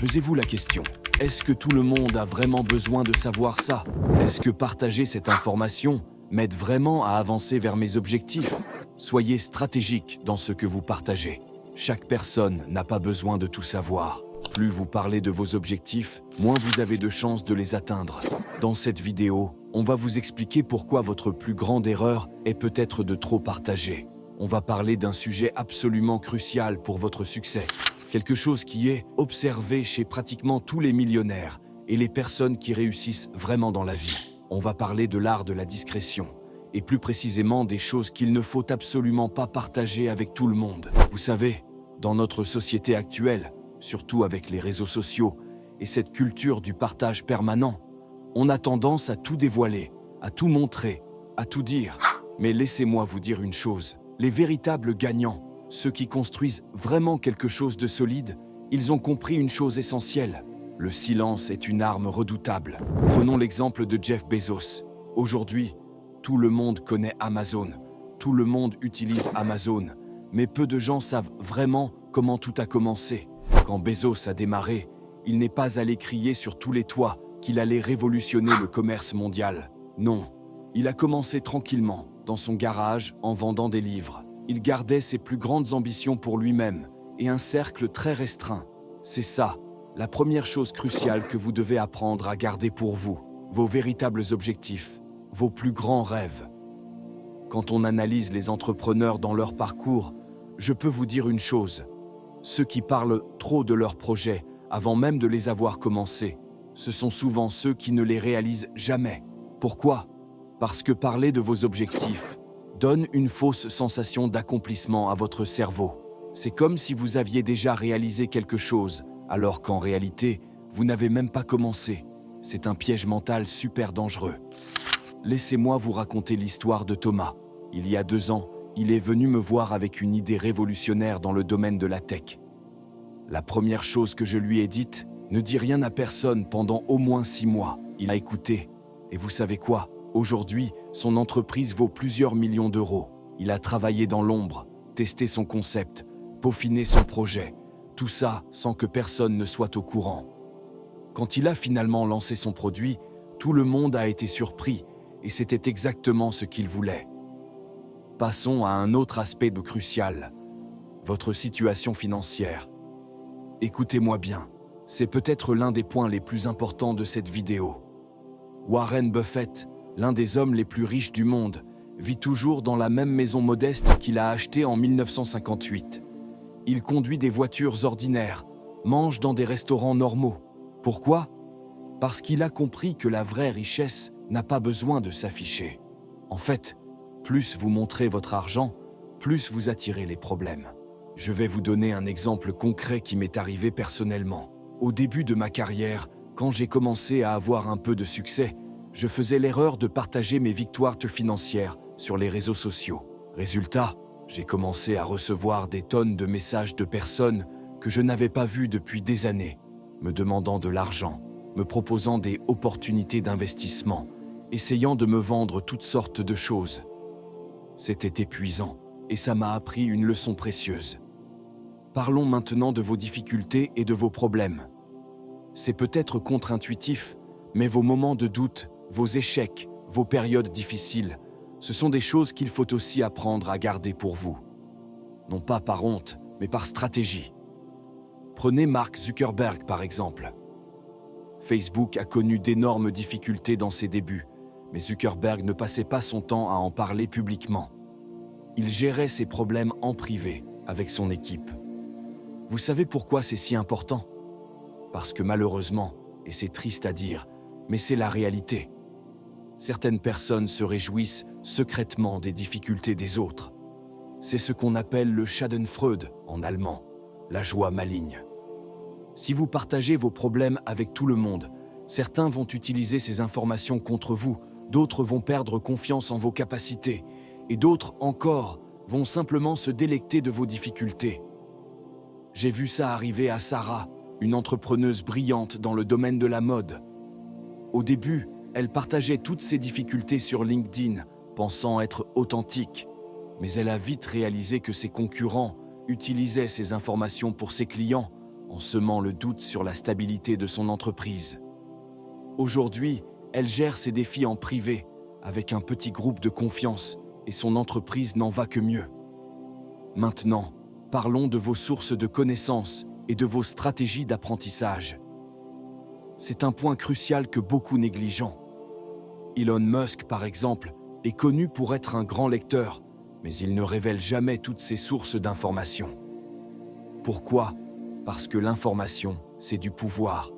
Posez-vous la question, est-ce que tout le monde a vraiment besoin de savoir ça? Est-ce que partager cette information m'aide vraiment à avancer vers mes objectifs? Soyez stratégique dans ce que vous partagez. Chaque personne n'a pas besoin de tout savoir. Plus vous parlez de vos objectifs, moins vous avez de chances de les atteindre. Dans cette vidéo, on va vous expliquer pourquoi votre plus grande erreur est peut-être de trop partager. On va parler d'un sujet absolument crucial pour votre succès. Quelque chose qui est observé chez pratiquement tous les millionnaires et les personnes qui réussissent vraiment dans la vie. On va parler de l'art de la discrétion, et plus précisément des choses qu'il ne faut absolument pas partager avec tout le monde. Vous savez, dans notre société actuelle, surtout avec les réseaux sociaux et cette culture du partage permanent, on a tendance à tout dévoiler, à tout montrer, à tout dire. Mais laissez-moi vous dire une chose, les véritables gagnants, ceux qui construisent vraiment quelque chose de solide, ils ont compris une chose essentielle. Le silence est une arme redoutable. Prenons l'exemple de Jeff Bezos. Aujourd'hui, tout le monde connaît Amazon, tout le monde utilise Amazon, mais peu de gens savent vraiment comment tout a commencé. Quand Bezos a démarré, il n'est pas allé crier sur tous les toits qu'il allait révolutionner le commerce mondial. Non, il a commencé tranquillement, dans son garage, en vendant des livres. Il gardait ses plus grandes ambitions pour lui-même et un cercle très restreint. C'est ça, la première chose cruciale que vous devez apprendre à garder pour vous, vos véritables objectifs, vos plus grands rêves. Quand on analyse les entrepreneurs dans leur parcours, je peux vous dire une chose. Ceux qui parlent trop de leurs projets avant même de les avoir commencés, ce sont souvent ceux qui ne les réalisent jamais. Pourquoi? Parce que parler de vos objectifs donne une fausse sensation d'accomplissement à votre cerveau. C'est comme si vous aviez déjà réalisé quelque chose, alors qu'en réalité, vous n'avez même pas commencé. C'est un piège mental super dangereux. Laissez-moi vous raconter l'histoire de Thomas. Il y a 2 ans, il est venu me voir avec une idée révolutionnaire dans le domaine de la tech. La première chose que je lui ai dite, ne dis rien à personne pendant au moins 6 mois. Il a écouté. Et vous savez quoi? Aujourd'hui, son entreprise vaut plusieurs millions d'euros. Il a travaillé dans l'ombre, testé son concept, peaufiné son projet. Tout ça sans que personne ne soit au courant. Quand il a finalement lancé son produit, tout le monde a été surpris et c'était exactement ce qu'il voulait. Passons à un autre aspect de crucial, votre situation financière. Écoutez-moi bien, c'est peut-être l'un des points les plus importants de cette vidéo. Warren Buffett, l'un des hommes les plus riches du monde, vit toujours dans la même maison modeste qu'il a achetée en 1958. Il conduit des voitures ordinaires, mange dans des restaurants normaux. Pourquoi? Parce qu'il a compris que la vraie richesse n'a pas besoin de s'afficher. En fait, plus vous montrez votre argent, plus vous attirez les problèmes. Je vais vous donner un exemple concret qui m'est arrivé personnellement. Au début de ma carrière, quand j'ai commencé à avoir un peu de succès, je faisais l'erreur de partager mes victoires financières sur les réseaux sociaux. Résultat, j'ai commencé à recevoir des tonnes de messages de personnes que je n'avais pas vues depuis des années, me demandant de l'argent, me proposant des opportunités d'investissement, essayant de me vendre toutes sortes de choses. C'était épuisant et ça m'a appris une leçon précieuse. Parlons maintenant de vos difficultés et de vos problèmes. C'est peut-être contre-intuitif, mais vos moments de doute, vos échecs, vos périodes difficiles, ce sont des choses qu'il faut aussi apprendre à garder pour vous. Non pas par honte, mais par stratégie. Prenez Mark Zuckerberg par exemple. Facebook a connu d'énormes difficultés dans ses débuts, mais Zuckerberg ne passait pas son temps à en parler publiquement. Il gérait ses problèmes en privé, avec son équipe. Vous savez pourquoi c'est si important? Parce que malheureusement, et c'est triste à dire, mais c'est la réalité. Certaines personnes se réjouissent secrètement des difficultés des autres. C'est ce qu'on appelle le Schadenfreude en allemand, la joie maligne. Si vous partagez vos problèmes avec tout le monde, certains vont utiliser ces informations contre vous, d'autres vont perdre confiance en vos capacités, et d'autres encore vont simplement se délecter de vos difficultés. J'ai vu ça arriver à Sarah, une entrepreneuse brillante dans le domaine de la mode. Au début, elle partageait toutes ses difficultés sur LinkedIn, pensant être authentique. Mais elle a vite réalisé que ses concurrents utilisaient ces informations pour ses clients, en semant le doute sur la stabilité de son entreprise. Aujourd'hui, elle gère ses défis en privé, avec un petit groupe de confiance, et son entreprise n'en va que mieux. Maintenant, parlons de vos sources de connaissances et de vos stratégies d'apprentissage. C'est un point crucial que beaucoup négligent. Elon Musk, par exemple, est connu pour être un grand lecteur, mais il ne révèle jamais toutes ses sources d'informations. Pourquoi ? Parce que l'information, c'est du pouvoir.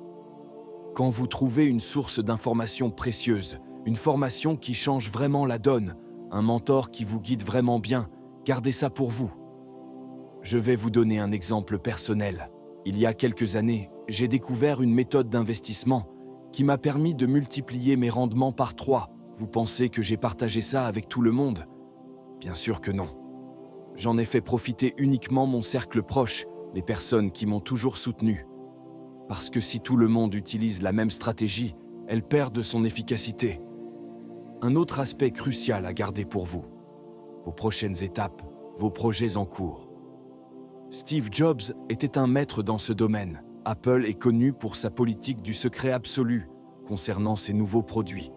Quand vous trouvez une source d'information précieuse, une formation qui change vraiment la donne, un mentor qui vous guide vraiment bien, gardez ça pour vous. Je vais vous donner un exemple personnel. Il y a quelques années, j'ai découvert une méthode d'investissement qui m'a permis de multiplier mes rendements par 3. Vous pensez que j'ai partagé ça avec tout le monde ? Bien sûr que non. J'en ai fait profiter uniquement mon cercle proche, les personnes qui m'ont toujours soutenu. Parce que si tout le monde utilise la même stratégie, elle perd de son efficacité. Un autre aspect crucial à garder pour vous. Vos prochaines étapes, vos projets en cours. Steve Jobs était un maître dans ce domaine. Apple est connu pour sa politique du secret absolu concernant ses nouveaux produits.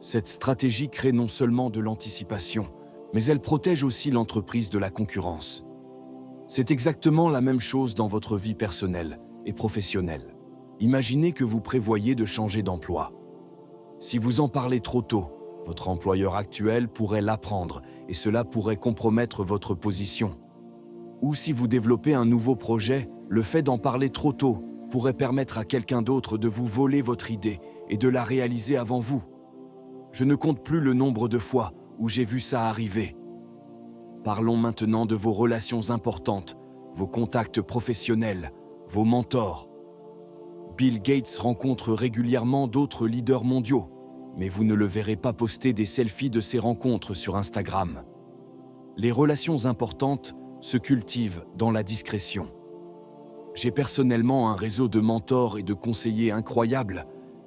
Cette stratégie crée non seulement de l'anticipation, mais elle protège aussi l'entreprise de la concurrence. C'est exactement la même chose dans votre vie personnelle et professionnelle. Imaginez que vous prévoyez de changer d'emploi. Si vous en parlez trop tôt, votre employeur actuel pourrait l'apprendre et cela pourrait compromettre votre position. Ou si vous développez un nouveau projet, le fait d'en parler trop tôt pourrait permettre à quelqu'un d'autre de vous voler votre idée et de la réaliser avant vous. Je ne compte plus le nombre de fois où j'ai vu ça arriver. Parlons maintenant de vos relations importantes, vos contacts professionnels, vos mentors. Bill Gates rencontre régulièrement d'autres leaders mondiaux, mais vous ne le verrez pas poster des selfies de ses rencontres sur Instagram. Les relations importantes se cultivent dans la discrétion. J'ai personnellement un réseau de mentors et de conseillers incroyables,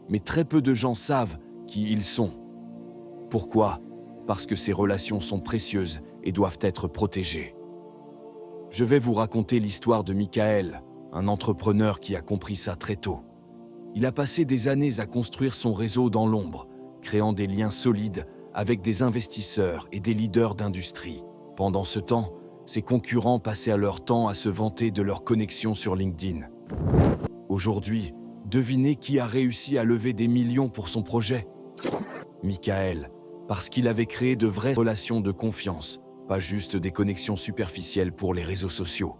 mais très peu de gens savent qui ils sont. Pourquoi ? Parce que ces relations sont précieuses et doivent être protégées. Je vais vous raconter l'histoire de Michael, un entrepreneur qui a compris ça très tôt. Il a passé des années à construire son réseau dans l'ombre, créant des liens solides avec des investisseurs et des leaders d'industrie. Pendant ce temps, ses concurrents passaient leur temps à se vanter de leur connexion sur LinkedIn. Aujourd'hui, devinez qui a réussi à lever des millions pour son projet ? Michael, parce qu'il avait créé de vraies relations de confiance, pas juste des connexions superficielles pour les réseaux sociaux.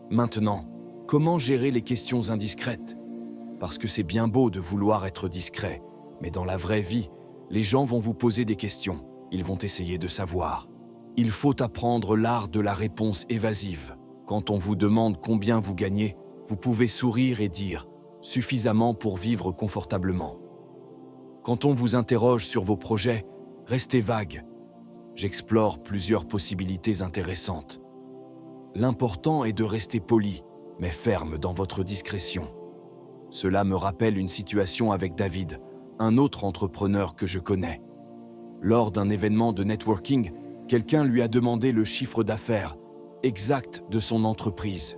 Maintenant, comment gérer les questions indiscrètes ? Parce que c'est bien beau de vouloir être discret, mais dans la vraie vie, les gens vont vous poser des questions, ils vont essayer de savoir. Il faut apprendre l'art de la réponse évasive. Quand on vous demande combien vous gagnez, vous pouvez sourire et dire « suffisamment pour vivre confortablement ». Quand on vous interroge sur vos projets, restez vague. J'explore plusieurs possibilités intéressantes. L'important est de rester poli, mais ferme dans votre discrétion. Cela me rappelle une situation avec David, un autre entrepreneur que je connais. Lors d'un événement de networking, quelqu'un lui a demandé le chiffre d'affaires exact de son entreprise.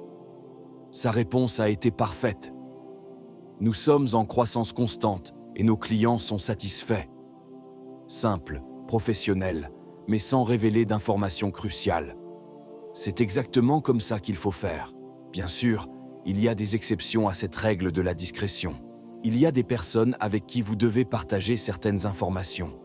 Sa réponse a été parfaite. Nous sommes en croissance constante et nos clients sont satisfaits. Simple, professionnel, mais sans révéler d'informations cruciales. C'est exactement comme ça qu'il faut faire. Bien sûr, il y a des exceptions à cette règle de la discrétion. Il y a des personnes avec qui vous devez partager certaines informations.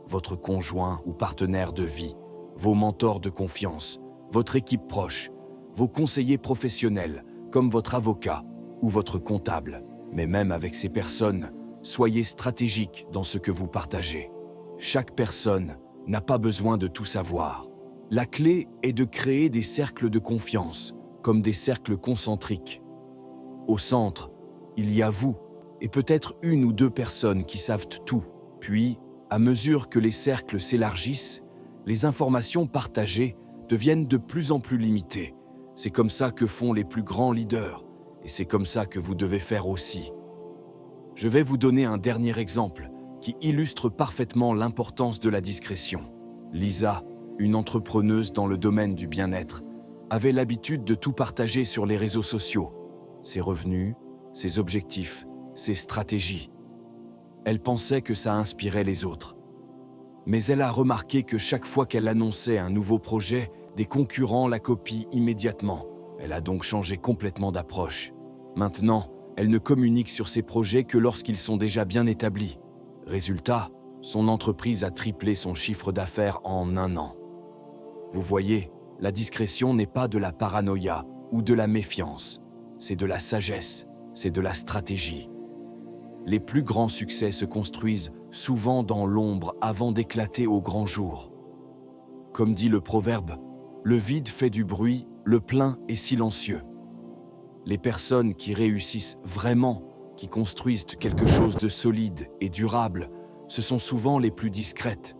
Votre conjoint ou partenaire de vie, vos mentors de confiance, votre équipe proche, vos conseillers professionnels, comme votre avocat ou votre comptable. Mais même avec ces personnes, soyez stratégique dans ce que vous partagez. Chaque personne n'a pas besoin de tout savoir. La clé est de créer des cercles de confiance, comme des cercles concentriques. Au centre, il y a vous, et peut-être une ou deux personnes qui savent tout. Puis, à mesure que les cercles s'élargissent, les informations partagées deviennent de plus en plus limitées. C'est comme ça que font les plus grands leaders, et c'est comme ça que vous devez faire aussi. Je vais vous donner un dernier exemple qui illustre parfaitement l'importance de la discrétion. Lisa, une entrepreneuse dans le domaine du bien-être, avait l'habitude de tout partager sur les réseaux sociaux. ses revenus, ses objectifs, ses stratégies. Elle pensait que ça inspirait les autres. Mais elle a remarqué que chaque fois qu'elle annonçait un nouveau projet, des concurrents la copient immédiatement. Elle a donc changé complètement d'approche. Maintenant, elle ne communique sur ses projets que lorsqu'ils sont déjà bien établis. Résultat, son entreprise a triplé son chiffre d'affaires en 1 an. Vous voyez, la discrétion n'est pas de la paranoïa ou de la méfiance. C'est de la sagesse, c'est de la stratégie. Les plus grands succès se construisent souvent dans l'ombre avant d'éclater au grand jour. Comme dit le proverbe, le vide fait du bruit, le plein est silencieux. Les personnes qui réussissent vraiment, qui construisent quelque chose de solide et durable, ce sont souvent les plus discrètes.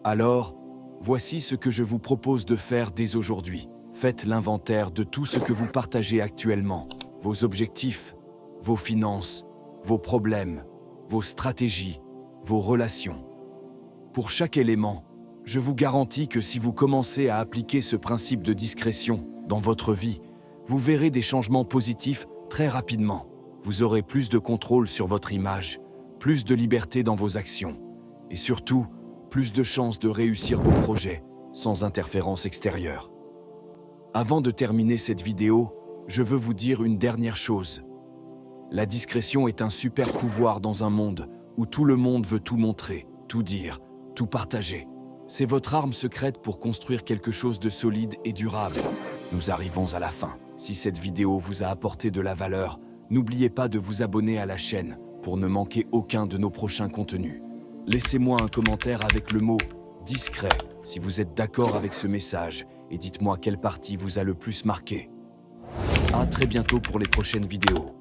Alors, voici ce que je vous propose de faire dès aujourd'hui. Faites l'inventaire de tout ce que vous partagez actuellement, vos objectifs, vos finances, vos problèmes, vos stratégies, vos relations. Pour chaque élément, je vous garantis que si vous commencez à appliquer ce principe de discrétion dans votre vie, vous verrez des changements positifs très rapidement. Vous aurez plus de contrôle sur votre image, plus de liberté dans vos actions et surtout, plus de chances de réussir vos projets sans interférence extérieure. Avant de terminer cette vidéo, je veux vous dire une dernière chose. La discrétion est un super pouvoir dans un monde où tout le monde veut tout montrer, tout dire, tout partager. C'est votre arme secrète pour construire quelque chose de solide et durable. Nous arrivons à la fin. Si cette vidéo vous a apporté de la valeur, n'oubliez pas de vous abonner à la chaîne pour ne manquer aucun de nos prochains contenus. Laissez-moi un commentaire avec le mot « discret » si vous êtes d'accord avec ce message et dites-moi quelle partie vous a le plus marqué. À très bientôt pour les prochaines vidéos.